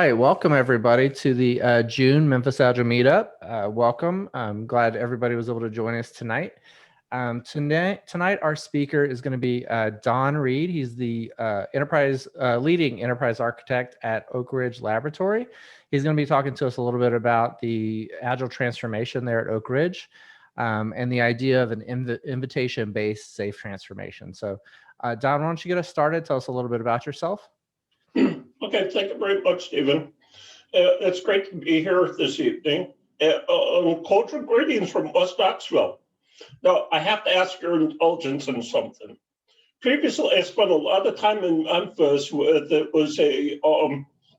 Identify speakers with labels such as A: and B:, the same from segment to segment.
A: right, welcome everybody to the June Memphis Agile Meetup. Welcome. I'm glad everybody was able to join us tonight. Tonight, our speaker is going to be Don Reed. He's the leading enterprise architect at Oak Ridge Laboratory. He's going to be talking to us a little bit about the Agile transformation there at Oak Ridge and the idea of an invitation-based safe transformation. So, Don, why don't you get us started? Tell us a little bit about yourself.
B: Okay, thank you very much, Stephen. It's great to be here this evening. Cultural greetings from West Knoxville. Now, I have to ask your indulgence in something. Previously, I spent a lot of time in Memphis with it was a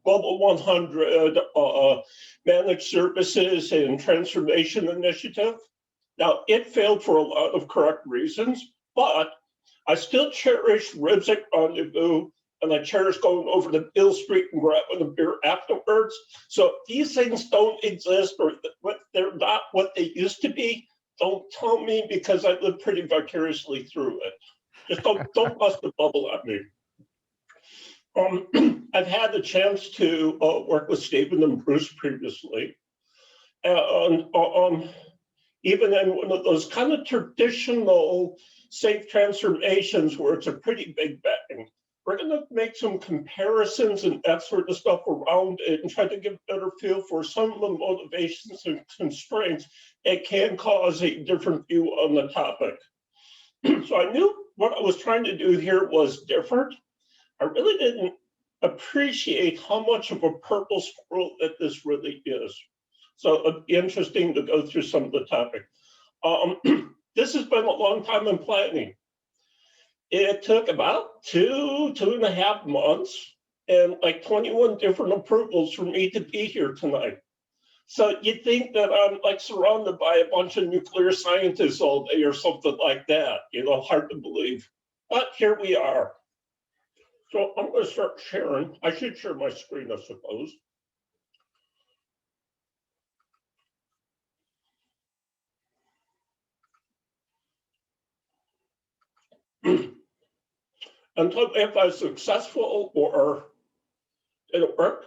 B: Global 100 managed services and transformation initiative. Now, it failed for a lot of correct reasons, but I still cherish ribs at rendezvous, and I cherish going over to Bill Street and grabbing a beer afterwards. So these things don't exist, or they're not what they used to be. Don't tell me, because I lived pretty vicariously through it. Just don't bust the bubble at me. I've had the chance to work with Stephen and Bruce previously, and even in one of those kind of traditional safe transformations where it's a pretty big bang. We're going to make some comparisons and that sort of stuff around it and try to give a better feel for some of the motivations and constraints it can cause a different view on the topic. So I knew what I was trying to do here was different. I really didn't appreciate how much of a purple squirrel that this really is. So it'd be interesting to go through some of the topic. This has been a long time in planning. It took about two and a half months and like 21 different approvals for me to be here tonight. So you'd think that I'm like surrounded by a bunch of nuclear scientists all day or something like that, hard to believe. But here we are. So I'm going to start sharing. I should share my screen, I suppose. And tell me if I was successful or did it work?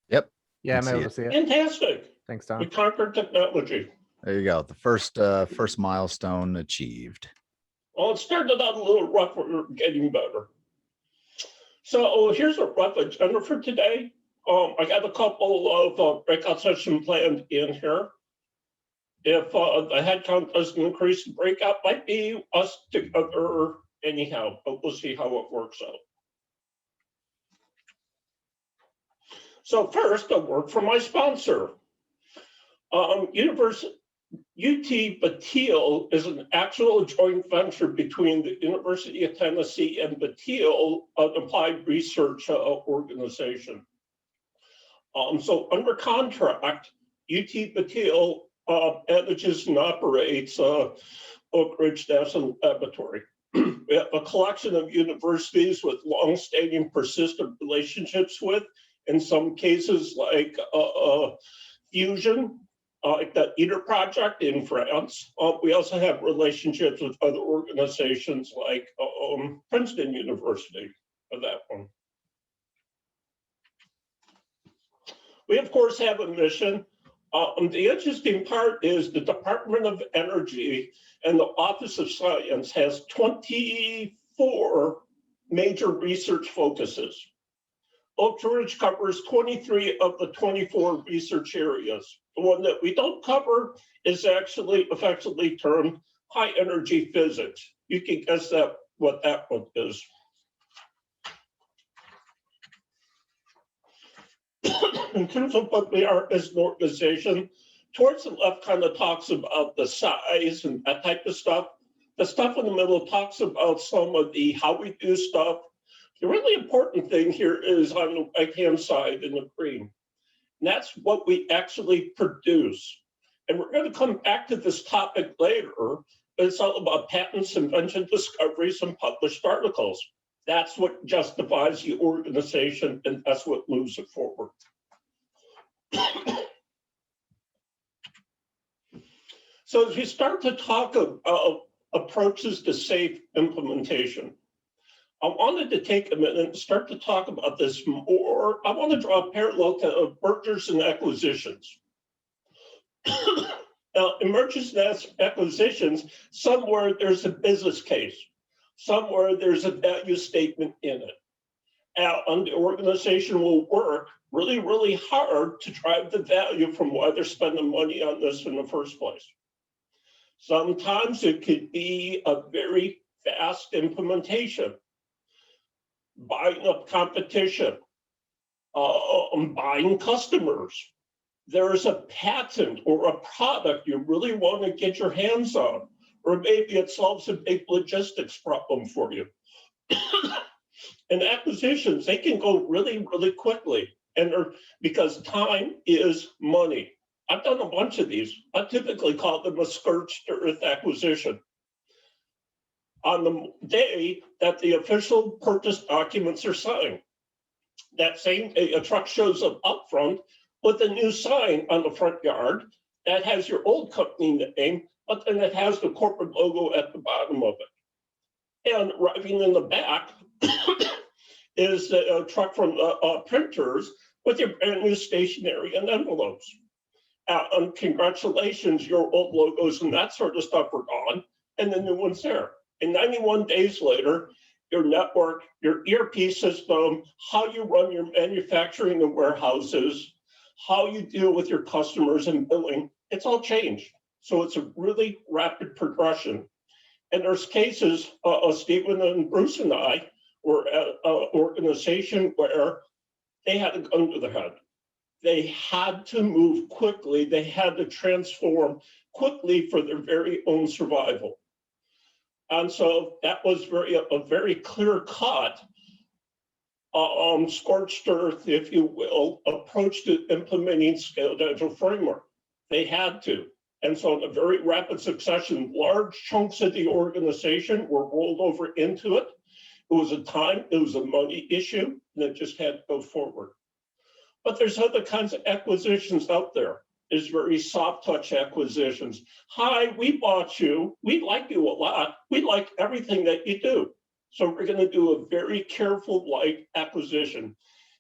A: Yep. Yeah, I'm able to see it.
B: Fantastic.
A: Thanks, Don.
B: We conquered technology.
C: There you go. The first milestone achieved.
B: Well, it started out a little rough, but we're getting better. So here's a rough agenda for today. I got a couple of breakout sessions planned in here. If the headcount doesn't increase, the breakout might be us together anyhow, but we'll see how it works out. So first, a word from my sponsor. UT Batille is an actual joint venture between the University of Tennessee and Batille, an applied research organization. So under contract, UT Batille manages and operates Oak Ridge National Laboratory. We have a collection of universities with long-standing persistent relationships with, in some cases like Fusion, like the ITER project in France. We also have relationships with other organizations like Princeton University, for that one. We, of course, have a mission. The interesting part is the Department of Energy and the Office of Science has 24 major research focuses. Oak Ridge covers 23 of the 24 research areas. The one that we don't cover is actually affectionately termed high energy physics. You can guess that what that one is. In terms of what we are as an organization, towards the left kind of talks about the size and that type of stuff. The stuff in the middle talks about some of the how we do stuff. The really important thing here is on the right-hand side in the green. And that's what we actually produce. And we're going to come back to this topic later, but it's all about patents, invention, discoveries, and published articles. That's what justifies the organization, and that's what moves it forward. So as we start to talk about approaches to safe implementation, I wanted to take a minute and start to talk about this more. I want to draw a parallel to mergers and acquisitions. Now, in mergers and acquisitions, somewhere there's a business case, somewhere there's a value statement in it. And the organization will work really, really hard to drive the value from why they're spending money on this in the first place. Sometimes it could be a very fast implementation, buying up competition, buying customers. There's a patent or a product you really want to get your hands on, or maybe it solves a big logistics problem for you. And acquisitions, they can go really, really quickly, and because time is money. I've done a bunch of these. I typically call them a scorched earth acquisition. On the day that the official purchase documents are signed, that same day, a truck shows up front with a new sign on the front yard that has your old company name, but then it has the corporate logo at the bottom of it. And arriving in the back is a truck from printers with your brand new stationery and envelopes. And congratulations, your old logos and that sort of stuff are gone, and the new one's there. And 91 days later, your network, your ERP system, how you run your manufacturing and warehouses, how you deal with your customers and billing, it's all changed. So it's a really rapid progression. And there's cases, Stephen and Bruce and I were at an organization where they had a gun to their head. They had to move quickly. They had to transform quickly for their very own survival. And so that was a very clear cut, scorched earth, if you will, approach to implementing scaled agile framework. They had to. And so in a very rapid succession, large chunks of the organization were rolled over into it. It was a money issue, and it just had to go forward. But there's other kinds of acquisitions out there. There's very soft touch acquisitions. Hi, we bought you. We like you a lot. We like everything that you do. So we're going to do a very careful light acquisition.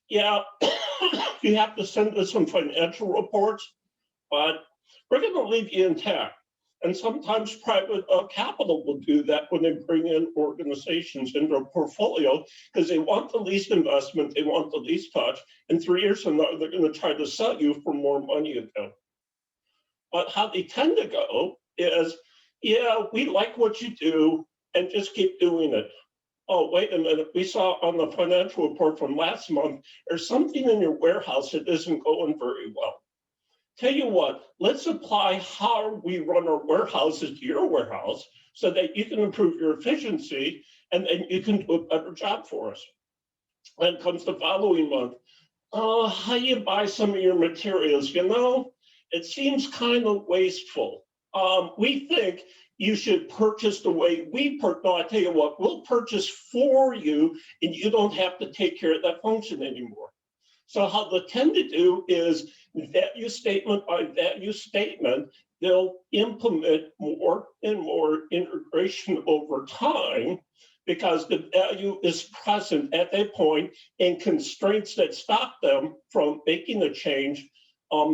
B: Yeah, you have to send us some financial reports, but we're going to leave you intact. And sometimes private capital will do that when they bring in organizations into a portfolio because they want the least investment, they want the least touch, and 3 years from now, they're going to try to sell you for more money again. But how they tend to go is, yeah, we like what you do, and just keep doing it. Oh, wait a minute, we saw on the financial report from last month, there's something in your warehouse that isn't going very well. Tell you what, let's apply how we run our warehouses to your warehouse so that you can improve your efficiency and then you can do a better job for us. Then comes the following month. How you buy some of your materials, it seems kind of wasteful. We think you should purchase the way we purchase. No, I tell you what, we'll purchase for you and you don't have to take care of that function anymore. So how they tend to do is value statement by value statement, they'll implement more and more integration over time because the value is present at that point and constraints that stop them from making a change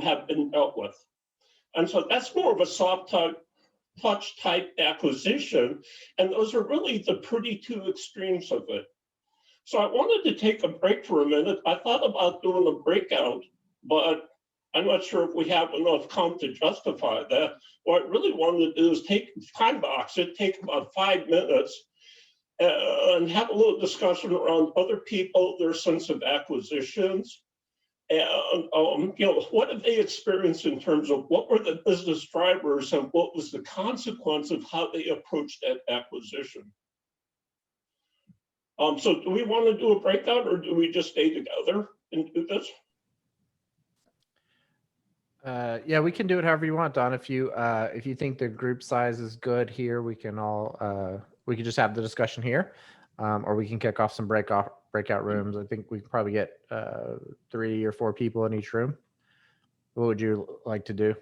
B: have been dealt with. And so that's more of a soft touch type acquisition. And those are really the pretty two extremes of it. So I wanted to take a break for a minute. I thought about doing a breakout, but I'm not sure if we have enough time to justify that. What I really wanted to do is time box it, take about 5 minutes, and have a little discussion around other people, their sense of acquisitions, and what have they experienced in terms of what were the business drivers and what was the consequence of how they approached that acquisition. So do we want to do a breakout or do we just stay together and do this?
A: Yeah, we can do it however you want, Don. If you think the group size is good here, we can just have the discussion here, or we can kick off some breakout rooms. I think we can probably get 3 or 4 people in each room. What would you like to do?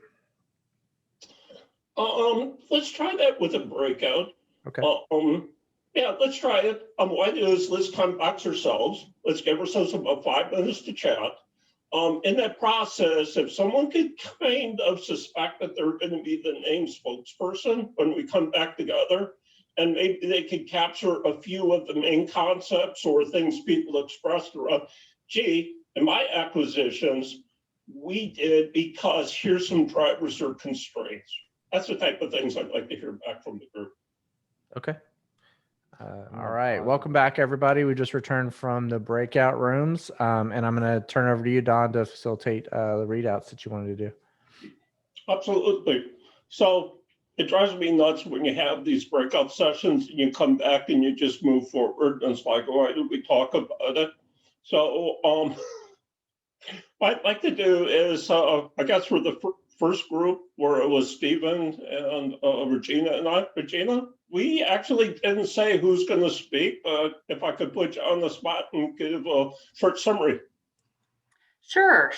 B: Let's try that with a breakout.
A: Okay.
B: Yeah, let's try it. What I do is let's time box ourselves. Let's give ourselves about 5 minutes to chat. In that process, if someone could kind of suspect that they're going to be the named spokesperson when we come back together, and maybe they could capture a few of the main concepts or things people expressed around, gee, in my acquisitions, we did because here's some drivers or constraints. That's the type of things I'd like to hear back from the group.
A: Okay. All right. Welcome back, everybody. We just returned from the breakout rooms, and I'm going to turn over to you, Don, to facilitate the readouts that you wanted to do.
B: Absolutely. So it drives me nuts when you have these breakout sessions and you come back and you just move forward. And it's like, why did we talk about it? So what I'd like to do is, I guess for the first group where it was Stephen and Regina and I, Regina, we actually didn't say who's going to speak, but if I could put you on the spot and give a short summary.
D: Sure.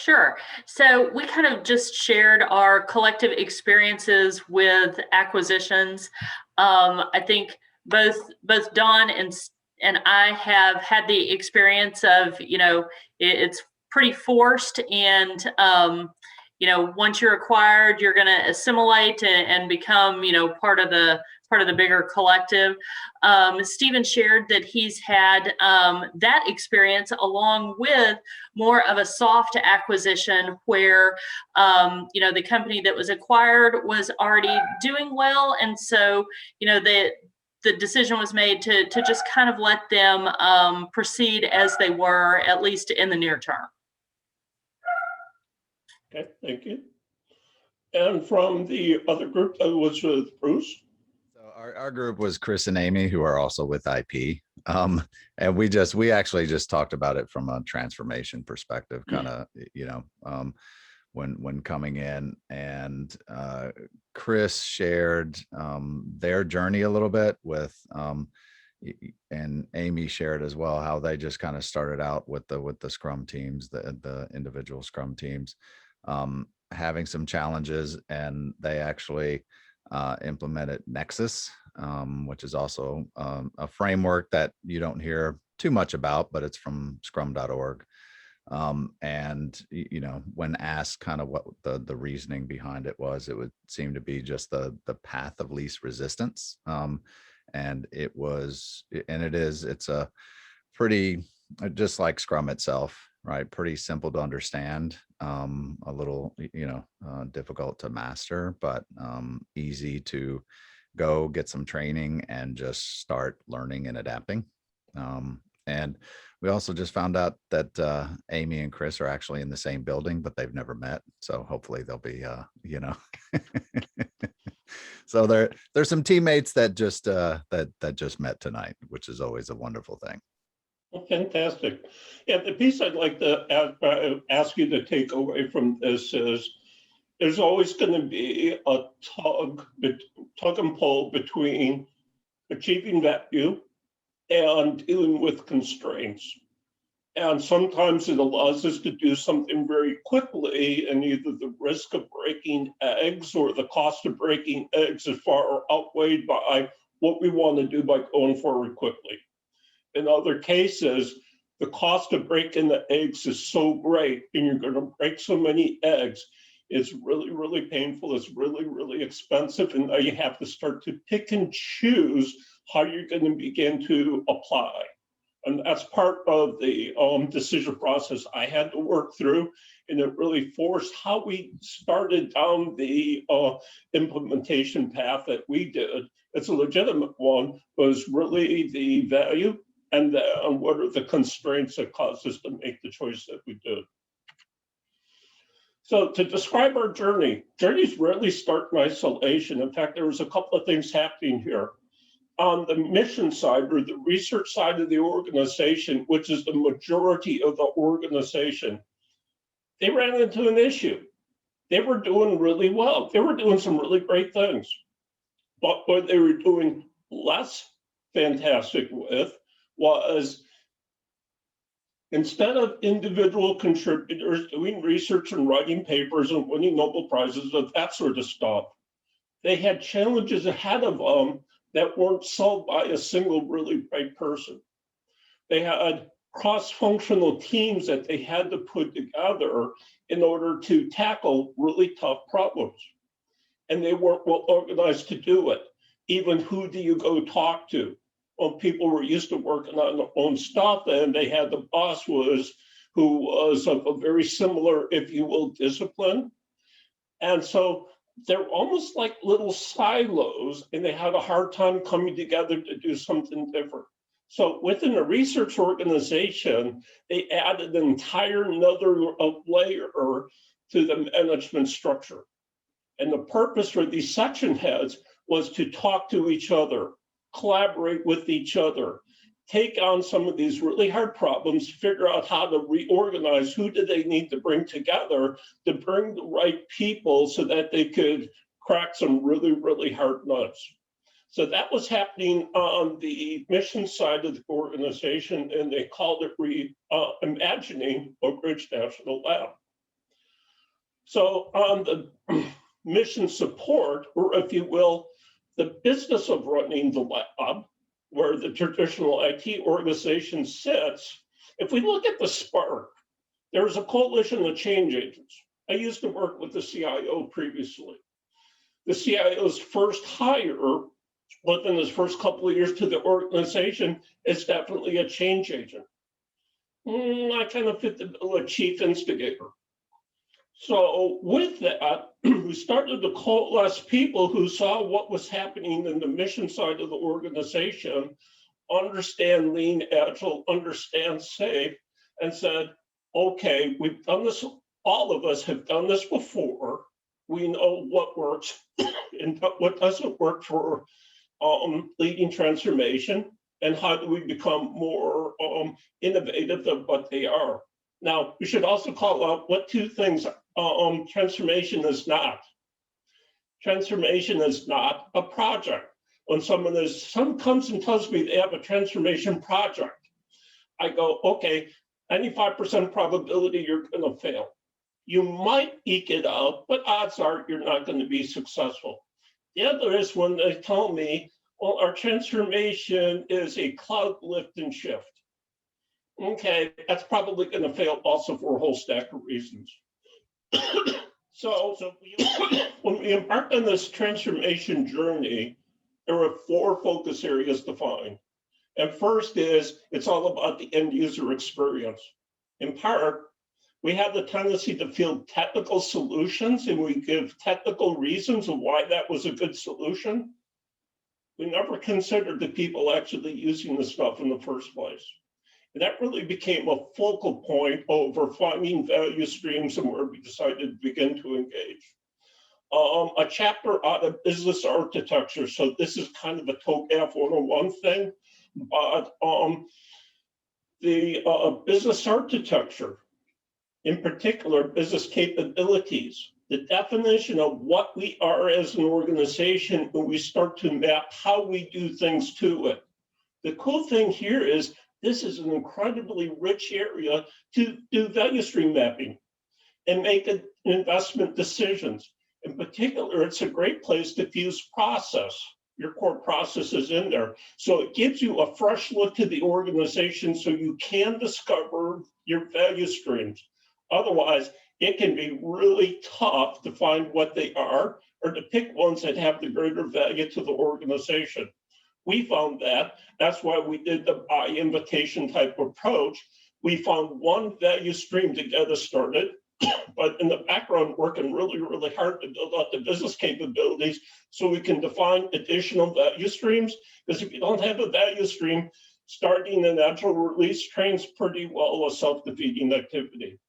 D: So we kind of just shared our collective experiences with acquisitions. I think both Don and I have had the experience of, it's pretty forced, and once you're acquired, you're going to assimilate and become, part of the bigger collective. Stephen shared that he's had that experience along with more of a soft acquisition where, the company that was acquired was already doing well. And so, the decision was made to just kind of let them proceed as they were, at least in the near term.
B: Okay, thank you. And from the other group that was with Bruce?
C: So our group was Chris and Amy, who are also with IP. And we actually just talked about it from a transformation perspective, kind of, when coming in, and Chris shared their journey a little bit with, and Amy shared as well how they just kind of started out with the Scrum teams, the individual Scrum teams, having some challenges, and they actually implemented Nexus, which is also a framework that you don't hear too much about, but it's from scrum.org. And when asked kind of what the reasoning behind it would seem to be just the path of least resistance. And it's a pretty, just like Scrum itself, right? Pretty simple to understand, a little, difficult to master, but easy to go get some training and just start learning and adapting. And we also just found out that Amy and Chris are actually in the same building, but they've never met. So hopefully they'll be, so there's some teammates that just that just met tonight, which is always a wonderful thing.
B: Well, fantastic. Yeah, the piece I'd like to ask you to take away from this is there's always going to be a tug and pull between achieving value and dealing with constraints. And sometimes it allows us to do something very quickly, and either the risk of breaking eggs or the cost of breaking eggs is far outweighed by what we want to do by going forward quickly. In other cases, the cost of breaking the eggs is so great, and you're going to break so many eggs, it's really, really painful. It's really, really expensive. And now you have to start to pick and choose how you're going to begin to apply. And that's part of the decision process I had to work through. And it really forced how we started down the implementation path that we did. It's a legitimate one, was really the value and what are the constraints that caused us to make the choice that we did. So to describe our journeys rarely start in isolation. In fact, there was a couple of things happening here. On the mission side, or the research side of the organization, which is the majority of the organization, they ran into an issue. They were doing really well. They were doing some really great things. But what they were doing less fantastic with was, instead of individual contributors doing research and writing papers and winning Nobel Prizes and that sort of stuff, they had challenges ahead of them that weren't solved by a single really bright person. They had cross-functional teams that they had to put together in order to tackle really tough problems. And they weren't well organized to do it. Even who do you go talk to? Well, people were used to working on their own stuff, and they had the boss who was of a very similar, if you will, discipline. And so they're almost like little silos, and they had a hard time coming together to do something different. So within a research organization, they added an entire another layer to the management structure. And the purpose for these section heads was to talk to each other, collaborate with each other, take on some of these really hard problems, figure out how to reorganize, who do they need to bring together to bring the right people so that they could crack some really, really hard nuts. So that was happening on the mission side of the organization, and they called it Reimagining Oak Ridge National Lab. So on the mission support, or if you will, the business of running the lab, where the traditional IT organization sits, if we look at the spark, there's a coalition of change agents. I used to work with the CIO previously. The CIO's first hire within his first couple of years to the organization is definitely a change agent. I kind of fit the bill of chief instigator. So with that, we started to coalesce people who saw what was happening in the mission side of the organization, understand lean, agile, understand safe, and said, okay, we've done this, all of us have done this before. We know what works and what doesn't work for leading transformation, and how do we become more innovative than what they are. Now, we should also call out what two things transformation is not. Transformation is not a project. When someone comes and tells me they have a transformation project, I go, okay, 95% probability you're going to fail. You might eke it out, but odds are you're not going to be successful. The other is when they tell me, well, our transformation is a cloud lift and shift. Okay, that's probably going to fail also for a whole stack of reasons. So when we embarked on this transformation journey, there were 4 focus areas defined. And first is, it's all about the end user experience. In part, we have the tendency to field technical solutions, and we give technical reasons of why that was a good solution. We never considered the people actually using the stuff in the first place. And that really became a focal point over finding value streams and where we decided to begin to engage. A chapter out of business architecture. So this is kind of a TOGAF 101 thing, but the business architecture, in particular, business capabilities, the definition of what we are as an organization when we start to map how we do things to it. The cool thing here is this is an incredibly rich area to do value stream mapping and make investment decisions. In particular, it's a great place to fuse process, your core processes in there. So it gives you a fresh look to the organization so you can discover your value streams. Otherwise, it can be really tough to find what they are or to pick ones that have the greater value to the organization. We found that. That's why we did the by invitation type approach. We found one value stream to get us started, but in the background, working really, really hard to build out the business capabilities so we can define additional value streams. Because if you don't have a value stream, starting an Agile Release Train is pretty well a self-defeating activity.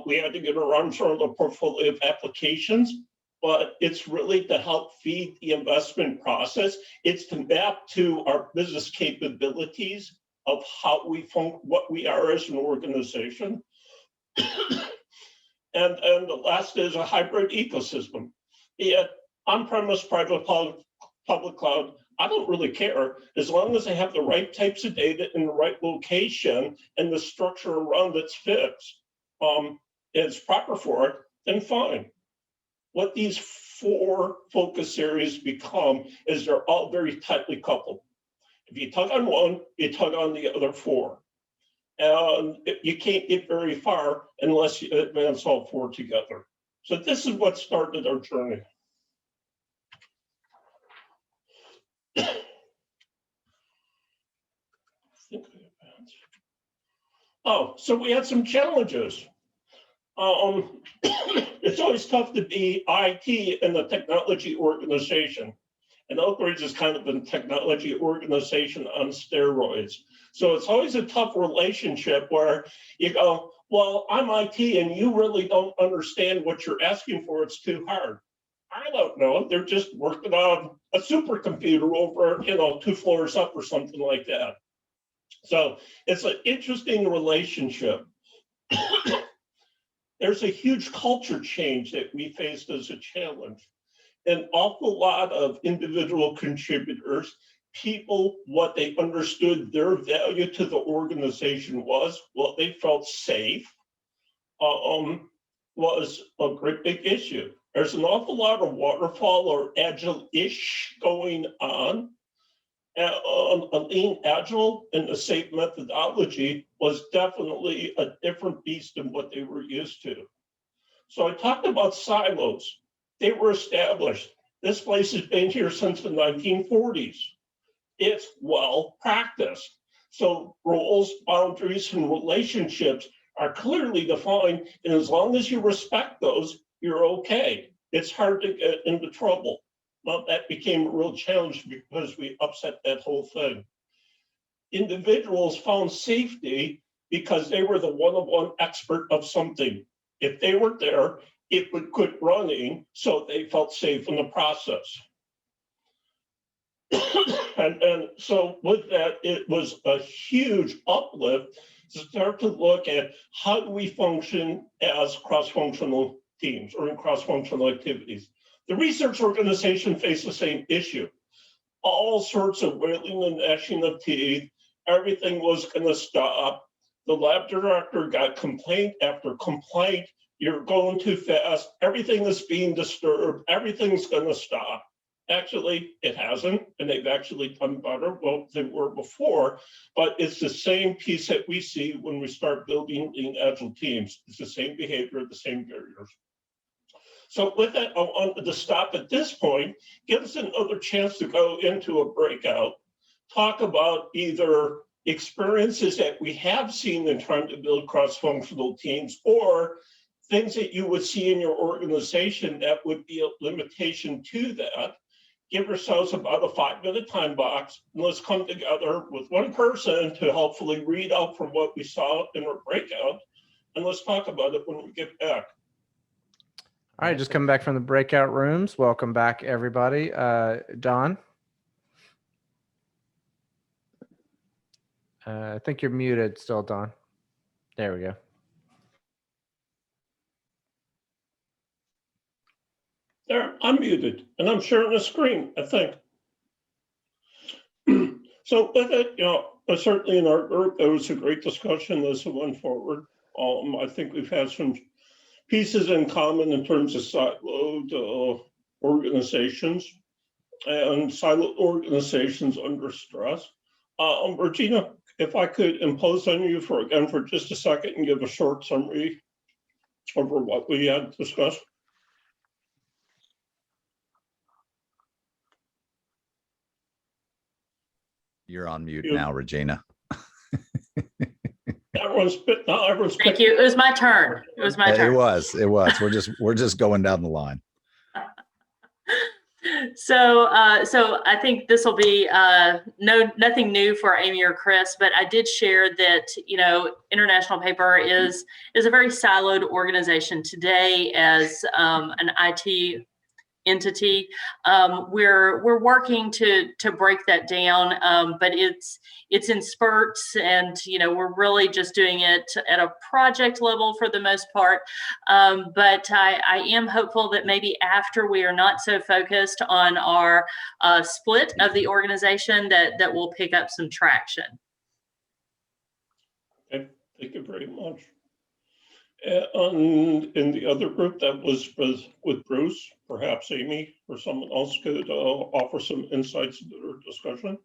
B: We had to get around sort of the portfolio of applications, but it's really to help feed the investment process. It's to map to our business capabilities of how we function, what we are as an organization. And the last is a hybrid ecosystem. Yeah, on-premise, private cloud, public cloud, I don't really care. As long as I have the right types of data in the right location and the structure around it's fixed, it's proper for it, then fine. what these 4 focus areas become is they're all very tightly coupled. If you tug on one, you tug on the other 4. And you can't get very far unless you advance all 4 together. So this is what started our journey. Oh, so we had some challenges. It's always tough to be IT in the technology organization. And Oak Ridge is kind of a technology organization on steroids. So it's always a tough relationship where you go, well, I'm IT and you really don't understand what you're asking for. It's too hard. I don't know. They're just working on a supercomputer over, 2 floors up or something like that. So it's an interesting relationship. There's a huge culture change that we faced as a challenge. An awful lot of individual contributors, people, what they understood their value to the organization was, what they felt safe, was a great big issue. There's an awful lot of waterfall or agile-ish going on. Lean Agile and the SAFe methodology was definitely a different beast than what they were used to. So I talked about silos. They were established. This place has been here since the 1940s. It's well practiced. So roles, boundaries, and relationships are clearly defined. And as long as you respect those, you're okay. It's hard to get into trouble. Well, that became a real challenge because we upset that whole thing. Individuals found safety because they were the one-on-one expert of something. If they were there, it would quit running, so they felt safe in the process. and so with that, it was a huge uplift to start to look at how do we function as cross-functional teams or in cross-functional activities. The research organization faced the same issue. All sorts of wailing and gnashing of teeth. Everything was going to stop. The lab director got complaint after complaint. You're going too fast. Everything is being disturbed. Everything's going to stop. Actually, it hasn't, and they've actually done better than they were before. But it's the same piece that we see when we start building lean agile teams. It's the same behavior, the same barriers. So with that, I wanted to stop at this point, give us another chance to go into a breakout, talk about either experiences that we have seen in trying to build cross-functional teams or things that you would see in your organization that would be a limitation to that. Give yourselves about a 5-minute time box, and let's come together with one person to hopefully read out from what we saw in our breakout, and let's talk about it when we get back.
A: All right, just coming back from the breakout rooms. Welcome back, everybody. Don? I think you're muted still, Don. There we go.
B: There, I'm muted, and I'm sharing the screen, I think. So with it, certainly in our group, there was a great discussion as it went forward. I think we've had some pieces in common in terms of siloed organizations and siloed organizations under stress. Regina, if I could impose on you for just a second and give a short summary over what we had discussed.
C: You're on mute now, Regina.
B: Everyone's
D: Thank you. It was my turn. It was my turn.
C: It was. We're just going down the line.
D: So I think this will be nothing new for Amy or Chris, but I did share that International Paper is a very siloed organization today as an IT entity. We're working to break that down, but it's in spurts, and we're really just doing it at a project level for the most part. But I am hopeful that maybe after we are not so focused on our split of the organization, that will pick up some traction.
B: Okay, thank you very much. And in the other group that was with Bruce, perhaps Amy or someone else could offer some insights into their discussion.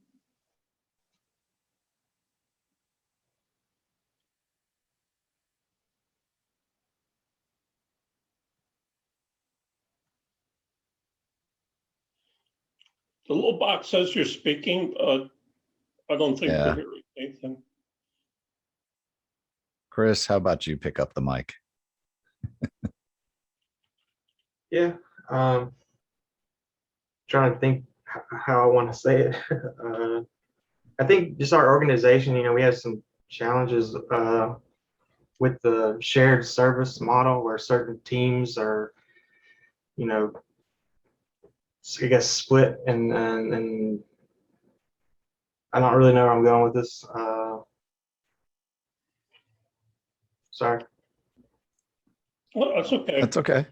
B: The little box says you're speaking, but I don't think we're hearing anything.
C: Chris, how about you pick up the mic?
E: Yeah, trying to think how I want to say it. I think just our organization, we had some challenges with the shared service model where certain teams are, I guess split, and I don't really know where I'm going with this. Sorry.
B: Well, that's okay.
C: That's okay.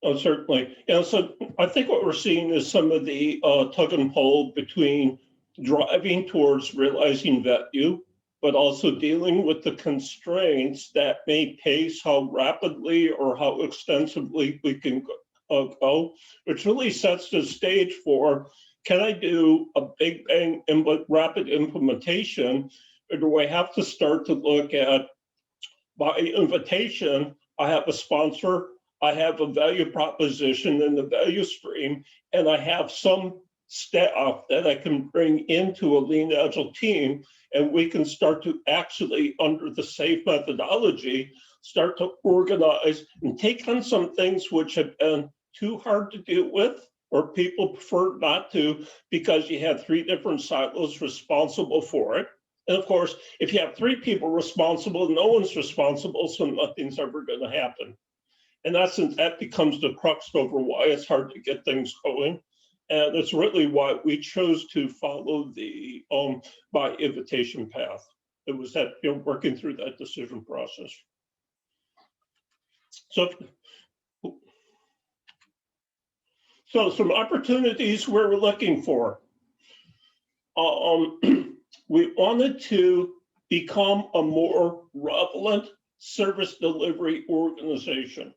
B: Oh, certainly. Yeah, so I think what we're seeing is some of the tug and pull between driving towards realizing value, but also dealing with the constraints that may pace how rapidly or how extensively we can go, which really sets the stage for, can I do a big bang rapid implementation, or do I have to start to look at, by invitation, I have a sponsor, I have a value proposition in the value stream, and I have some staff that I can bring into a lean agile team, and we can start to actually, under the SAFe methodology, start to organize and take on some things which have been too hard to deal with, or people prefer not to, because you have 3 different silos responsible for it. And of course, if you have 3 people responsible, no one's responsible, so nothing's ever going to happen. And that becomes the crux over why it's hard to get things going. And it's really why we chose to follow the by invitation path. It was that, working through that decision process. So some opportunities we're looking for. We wanted to become a more relevant service delivery organization.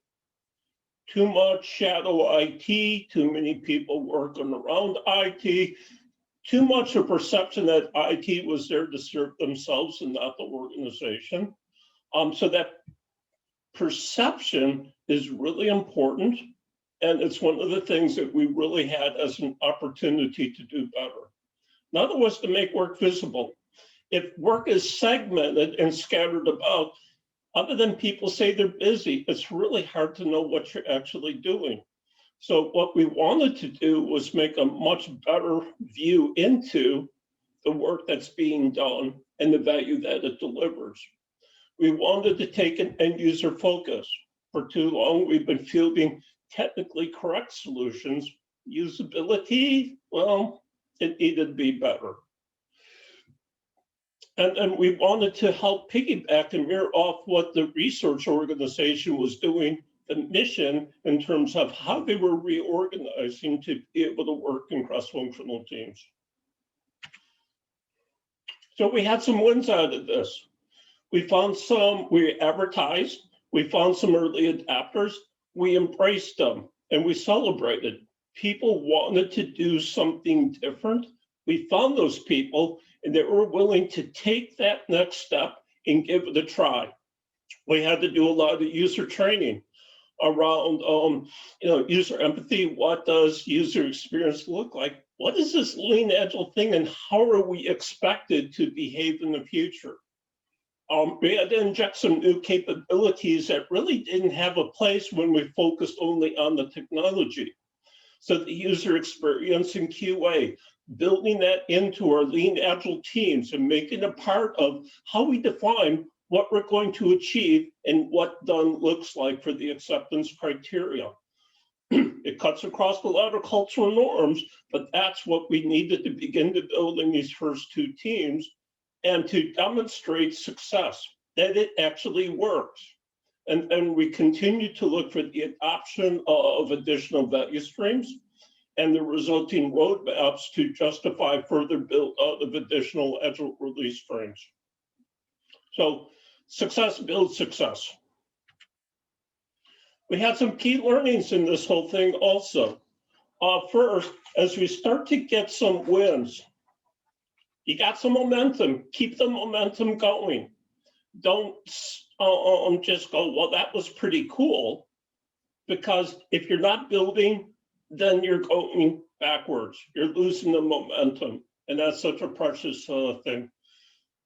B: Too much shadow IT, too many people working around IT, too much a perception that IT was there to serve themselves and not the organization. So that perception is really important. And it's one of the things that we really had as an opportunity to do better. Another was to make work visible. If work is segmented and scattered about, other than people say they're busy, it's really hard to know what you're actually doing. So what we wanted to do was make a much better view into the work that's being done and the value that it delivers. We wanted to take an end user focus. For too long, we've been fielding technically correct solutions. Usability, well, it needed to be better. And we wanted to help piggyback and mirror off what the research organization was doing, the mission in terms of how they were reorganizing to be able to work in cross-functional teams. So we had some wins out of this. We advertised, we found some early adapters, we embraced them, and we celebrated. People wanted to do something different. We found those people, and they were willing to take that next step and give it a try. We had to do a lot of user training around user empathy. What does user experience look like? What is this lean agile thing, and how are we expected to behave in the future? We had to inject some new capabilities that really didn't have a place when we focused only on the technology. So the user experience in QA, building that into our lean agile teams and making it a part of how we define what we're going to achieve and what done looks like for the acceptance criteria. It cuts across a lot of cultural norms, but that's what we needed to begin to build in these first 2 teams, and to demonstrate success, that it actually works. And we continue to look for the adoption of additional value streams and the resulting roadmaps to justify further build out of additional Agile Release Trains. So success builds success. We had some key learnings in this whole thing also. First, as we start to get some wins, you got some momentum, keep the momentum going. Don't just go, well, that was pretty cool, because if you're not building, then you're going backwards. You're losing the momentum, and that's such a precious thing.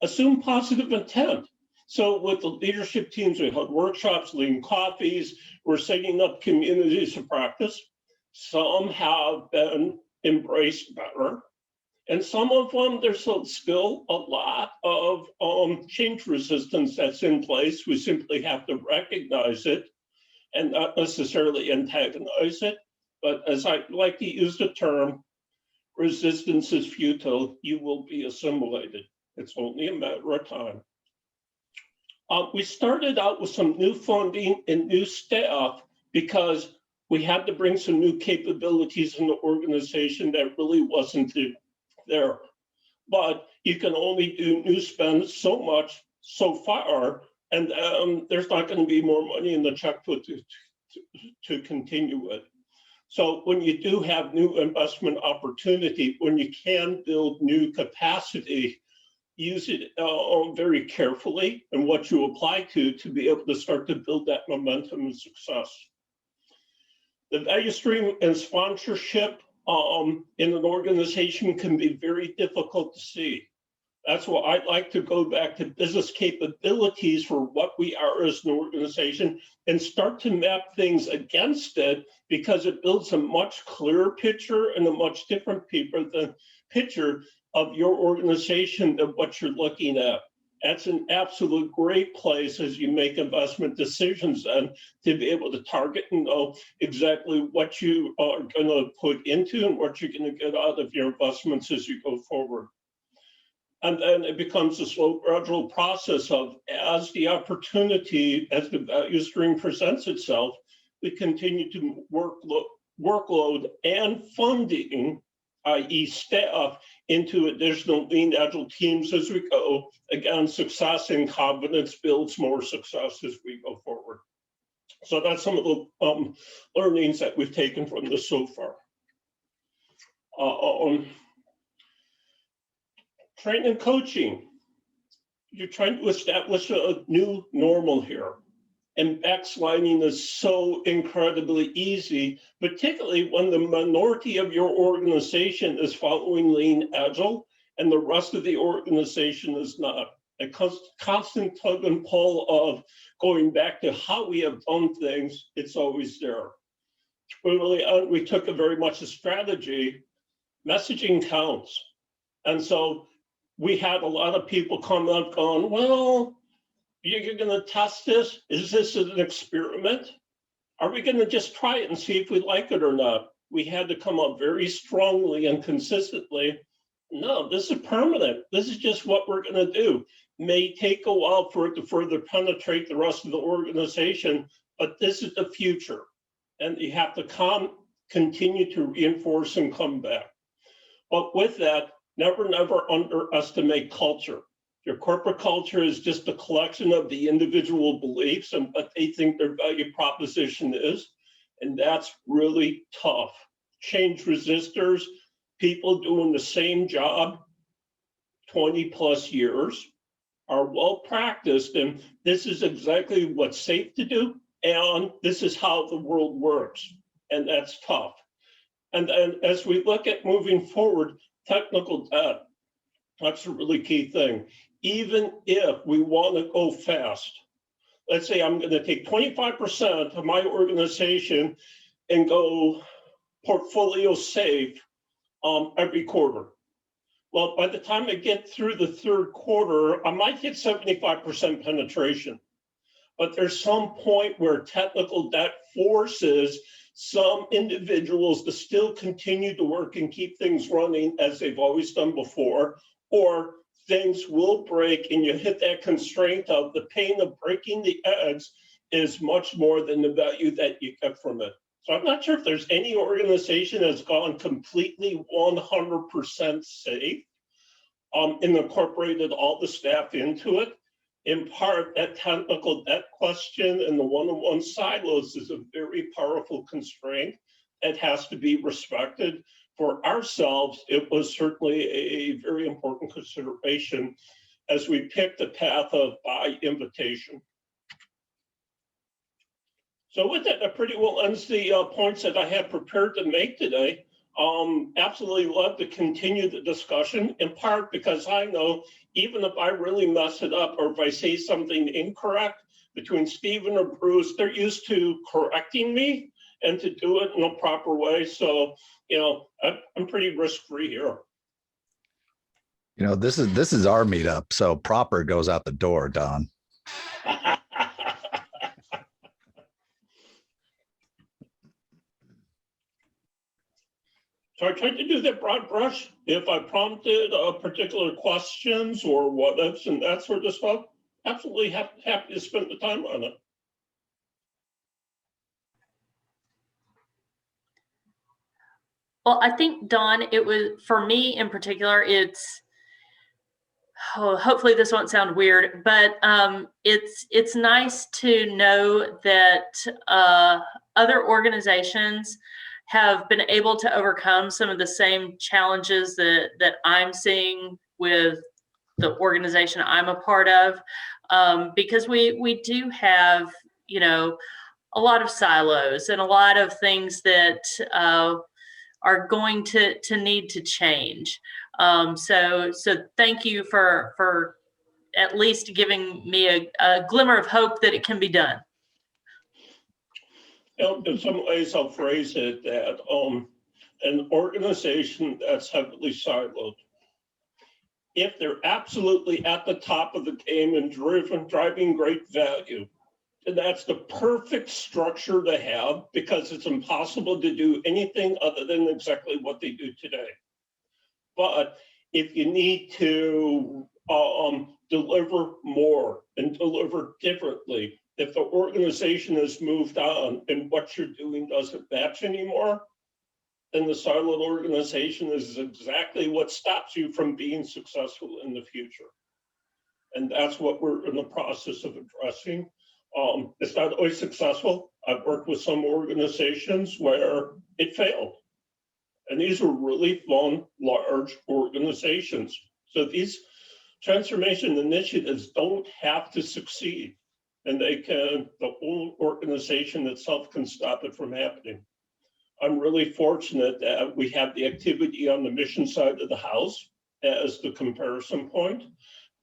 B: Assume positive intent. So with the leadership teams, we had workshops, lean coffees, we're setting up communities of practice. Some have been embraced better, and some of them, there's still a lot of change resistance that's in place. We simply have to recognize it and not necessarily antagonize it. But as I like to use the term, resistance is futile. You will be assimilated. It's only a matter of time. We started out with some new funding and new staff because we had to bring some new capabilities in the organization that really wasn't there. But you can only do new spend so much so far, and there's not going to be more money in the checkbook to continue it. So when you do have new investment opportunity, when you can build new capacity, use it very carefully and what you apply to be able to start to build that momentum and success. The value stream and sponsorship in an organization can be very difficult to see. That's why I like to go back to business capabilities for what we are as an organization and start to map things against it, because it builds a much clearer picture and a much different picture of your organization than what you're looking at. That's an absolute great place as you make investment decisions then to be able to target and know exactly what you are going to put into and what you're going to get out of your investments as you go forward. And then it becomes a slow, gradual process of, as the opportunity, as the value stream presents itself, we continue to workload and funding, i.e. staff, into additional lean agile teams as we go. Again, success and confidence builds more success as we go forward. So that's some of the learnings that we've taken from this so far. Training and coaching. You're trying to establish a new normal here. And backsliding is so incredibly easy, particularly when the minority of your organization is following lean agile and the rest of the organization is not. A constant tug and pull of going back to how we have done things, it's always there. We took a very much a strategy. Messaging counts. And so we had a lot of people come up going, well, you're going to test this? Is this an experiment? Are we going to just try it and see if we like it or not? We had to come up very strongly and consistently. No, this is permanent. This is just what we're going to do. May take a while for it to further penetrate the rest of the organization, but this is the future. And you have to continue to reinforce and come back. But with that, never underestimate culture. Your corporate culture is just a collection of the individual beliefs and what they think their value proposition is. And that's really tough. Change resistors, people doing the same job 20 plus years, are well practiced. And this is exactly what's safe to do. And this is how the world works. And that's tough. And then as we look at moving forward, technical debt, that's a really key thing. Even if we want to go fast, let's say I'm going to take 25% of my organization and go portfolio safe every quarter. Well, by the time I get through the third quarter, I might hit 75% penetration. But there's some point where technical debt forces some individuals to still continue to work and keep things running as they've always done before, or things will break and you hit that constraint of the pain of breaking the eggs is much more than the value that you get from it. So I'm not sure if there's any organization that's gone completely 100% safe, and incorporated all the staff into it. In part, that technical debt question and the one-on-one silos is a very powerful constraint. It has to be respected. For ourselves, it was certainly a very important consideration as we picked the path of by invitation. So with that pretty well ends the points that I had prepared to make today. Absolutely love to continue the discussion, in part because I know even if I really mess it up or if I say something incorrect, between Stephen or Bruce, they're used to correcting me and to do it in a proper way. So, you know, I'm pretty risk-free here.
C: You know, this is our meetup, so proper goes out the door, Don.
B: So I tried to do that broad brush. If I prompted particular questions or what ifs and that sort of stuff, absolutely happy to spend the time on it.
D: Well, I think, Don, it was, for me in particular, it's, hopefully this won't sound weird, but it's nice to know that other organizations have been able to overcome some of the same challenges that I'm seeing with the organization I'm a part of, because we do have, you know, a lot of silos and a lot of things that are going to need to change. So thank you for at least giving me a glimmer of hope that it can be done.
B: You know, in some ways, I'll phrase it that an organization that's heavily siloed, if they're absolutely at the top of the game and driving great value, and that's the perfect structure to have, because it's impossible to do anything other than exactly what they do today. But if you need to deliver more and deliver differently, if the organization has moved on and what you're doing doesn't match anymore, then the siloed organization is exactly what stops you from being successful in the future. And that's what we're in the process of addressing. It's not always successful. I've worked with some organizations where it failed. And these are really fun, large organizations. So these transformation initiatives don't have to succeed. And they can, the whole organization itself can stop it from happening. I'm really fortunate that we have the activity on the mission side of the house as the comparison point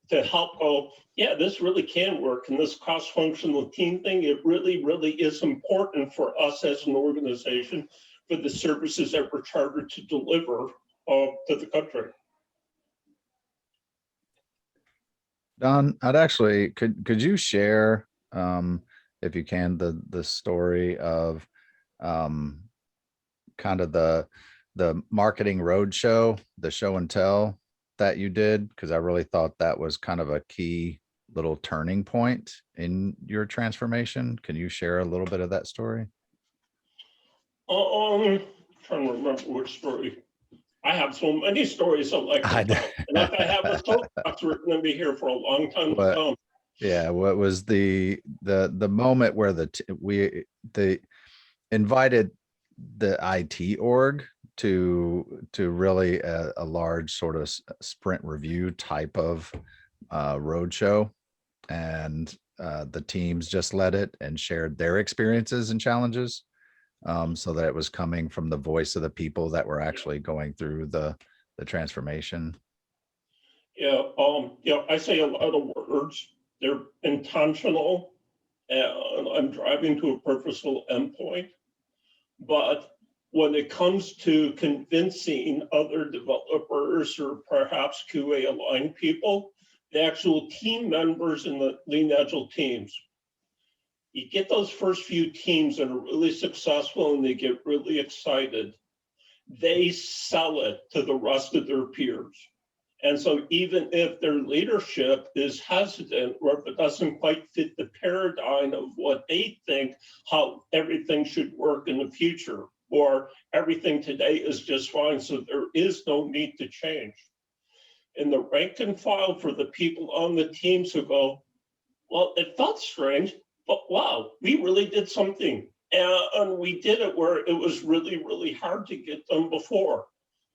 B: to help go, yeah, this really can work. And this cross-functional team thing, it really, really is important for us as an organization for the services that we're chartered to deliver to the country.
C: Don, I'd actually, could you share, if you can, the story of kind of the marketing roadshow, the show and tell that you did? Because I really thought that was kind of a key little turning point in your transformation. Can you share a little bit of that story?
B: Trying to remember which story. I have so many stories I like to tell. And if I have a soapbox, we're going to be here for a long time to come.
C: Yeah, what was the moment where they invited the IT org to really a large sort of sprint review type of roadshow, and the teams just led it and shared their experiences and challenges, so that it was coming from the voice of the people that were actually going through the transformation.
B: Yeah, I say a lot of words. They're intentional, and I'm driving to a purposeful endpoint. But when it comes to convincing other developers or perhaps QA aligned people, the actual team members in the Lean Agile teams, you get those first few teams that are really successful and they get really excited. They sell it to the rest of their peers. And so even if their leadership is hesitant, or if it doesn't quite fit the paradigm of what they think, how everything should work in the future, or everything today is just fine, so there is no need to change. In the rank and file for the people on the teams who go, well, it felt strange, but wow, we really did something. And we did it where it was really, really hard to get done before.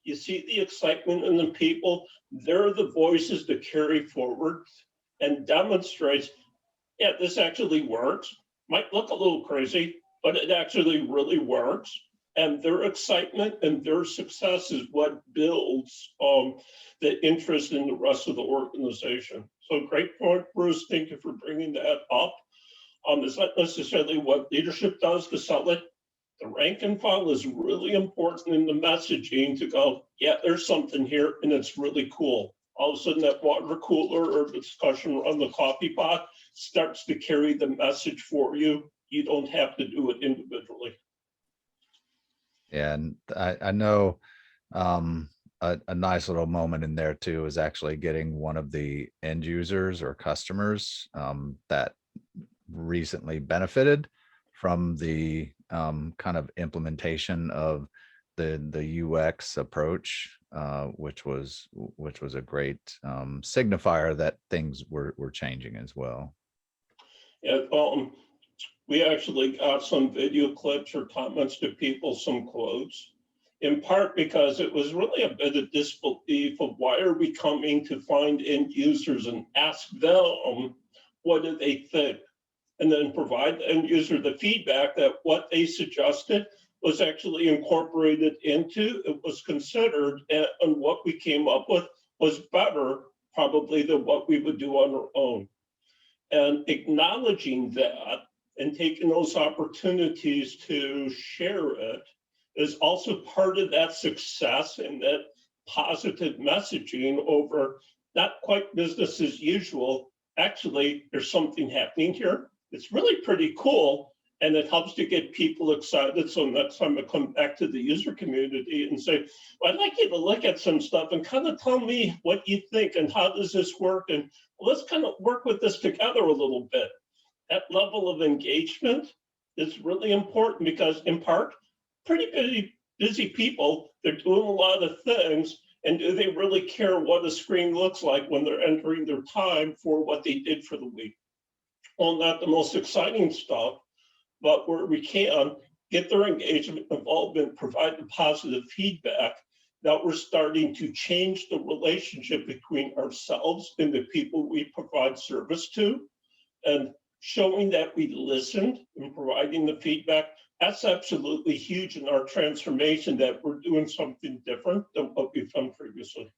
B: You see the excitement in the people. They're the voices to carry forward and demonstrates, yeah, this actually works. Might look a little crazy, but it actually really works. And their excitement and their success is what builds the interest in the rest of the organization. So great point, Bruce. Thank you for bringing that up. It's not necessarily what leadership does to sell it. The rank and file is really important in the messaging to go, yeah, there's something here and it's really cool. All of a sudden that water cooler or discussion around the coffee pot starts to carry the message for you. You don't have to do it individually.
C: And I know a nice little moment in there too is actually getting one of the end users or customers that recently benefited from the kind of implementation of the UX approach, which was a great signifier that things were changing as well.
B: Yeah, we actually got some video clips or comments to people, some quotes, in part because it was really a bit of disbelief of why are we coming to find end users and ask them what do they think, and then provide the end user the feedback that what they suggested was actually incorporated into, it was considered, and what we came up with was better probably than what we would do on our own. And acknowledging that and taking those opportunities to share it is also part of that success and that positive messaging over not quite business as usual. Actually, there's something happening here. It's really pretty cool. And it helps to get people excited. So next time I come back to the user community and say, well, I'd like you to look at some stuff and kind of tell me what you think and how does this work? And let's kind of work with this together a little bit. That level of engagement is really important because in part, pretty busy people, they're doing a lot of things, and do they really care what a screen looks like when they're entering their time for what they did for the week? Well, not the most exciting stuff, but where we can get their engagement, involvement, provide the positive feedback, now we're starting to change the relationship between ourselves and the people we provide service to, and showing that we listened and providing the feedback. That's absolutely huge in our transformation, that we're doing something different than what we've done previously.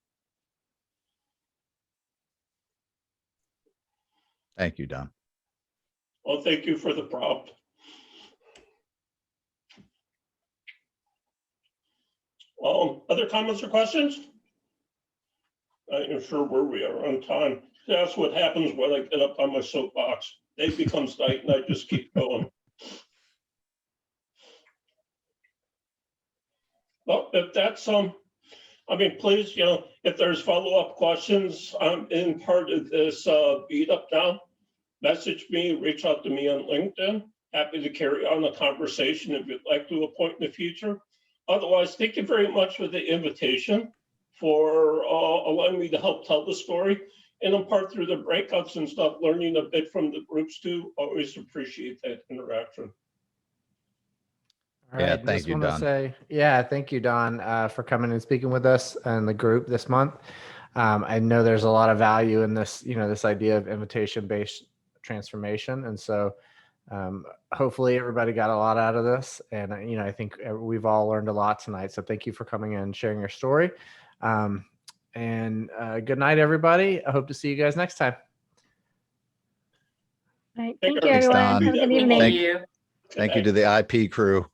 C: Thank you, Don.
B: Well, thank you for the prompt. Other comments or questions? I am sure where we are on time. That's what happens when I get up on my soapbox. Day becomes night and I just keep going. Well, if that's I mean, please, if there's follow-up questions, I'm in part of this Meetup now. Message me, reach out to me on LinkedIn. Happy to carry on the conversation if you'd like to a point in the future. Otherwise, thank you very much for the invitation, for allowing me to help tell the story. And in part through the breakouts and stuff, learning a bit from the groups too. Always appreciate that interaction.
A: All right,
C: Yeah, thank
A: just
C: you,
A: want to
C: Don.
A: say, yeah, thank you, Don, for coming and speaking with us and the group this month. I know there's a lot of value in this, this idea of invitation-based transformation, and so hopefully everybody got a lot out of this. And I think we've all learned a lot tonight. So thank you for coming in and sharing your story. And good night, everybody. I hope to see you guys next time.
F: All right. Thank you,
C: Thanks,
F: everyone.
C: Don.
F: Have a good evening.
D: Thank you.
C: Thank you to the IP crew.